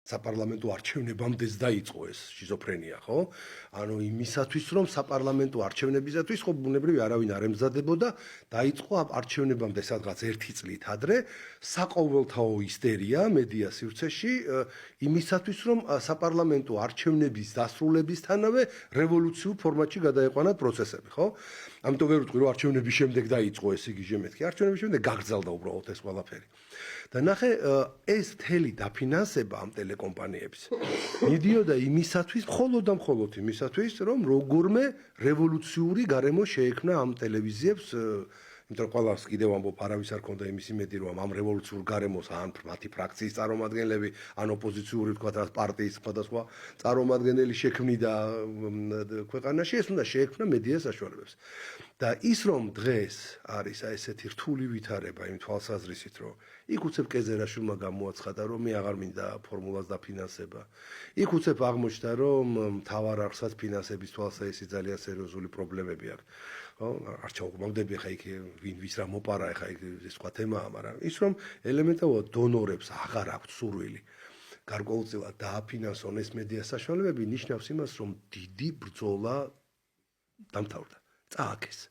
საპარლამენტო არჩევნებამდეც დაიწყო ეს შიზოფრენია, ხო? ანუ იმისათვის, რომ საპარლამენტო არჩევნებისათვის ხო ბუნებრივი არავინ არ ემზადებოდა, დაიწყო არჩევნებამდე სადღაც 1 წლით ადრე საყოველთაო ისტერია მედია სივრცეში იმისათვის, რომ საპარლამენტო არჩევნების დასრულებისთანავე რევოლუციურ ფორმატში გადაეყვანათ პროცესები, ხო? ამიტომ ვერ ვიტყვი, რომ არჩევნების შემდეგ დაიწყო ეს იგი ჟემეთქი, არჩევნების შემდეგ გაგრძელდა უბრალოდ ეს ყველაფერი. და ნახე, ეს მთელი დაფინანსება ამ ტელეკომპანიების მიდიოდა იმისათვის, მხოლოდ და მხოლოდ იმისათვის, რომ როგორმე რევოლუციური გარემო შეექმნა ამ ტელევიზიებს, იმიტომ რომ ყველას კიდევ ამბობ, არავის არ ქონდა იმის იმედი, რომ ამ რევოლუციურ გარემოს ან მათი ფრაქციის წარმომადგენლები, ან ოპოზიციური თქვა რა პარტიის სხვადასხვა წარმომადგენელი შექმნიდა ქვეყანაში, ეს უნდა შეექმნა მედია საშუალებებს. და ის რომ დღეს არის ესეთი რთული ვითარება იმ თვალსაზრისით, რომ იქ უცებ კეზერაშვილმა გამოაცხადა, რომ მე აღარ მინდა ფორმულას დაფინანსება. იქ უცებ აღმოჩნდა, რომ მთავარ არხსაც ფინანსების თვალსაჩინო ძალიან სერიოზული პრობლემები აქვს. ხო, არ ჩაუყრდები ხა იქ ვინ ვის რა მოპარა, ხა იქ ეს სხვა თემაა, მაგრამ ის რომ ელემენტარულად დონორებს აღარ აქვს სურვილი გარკვეულწილად დააფინანსონ ეს მედია საშუალებები, ნიშნავს იმას, რომ დიდი ბრძოლა დამთავრდა. წააგეს.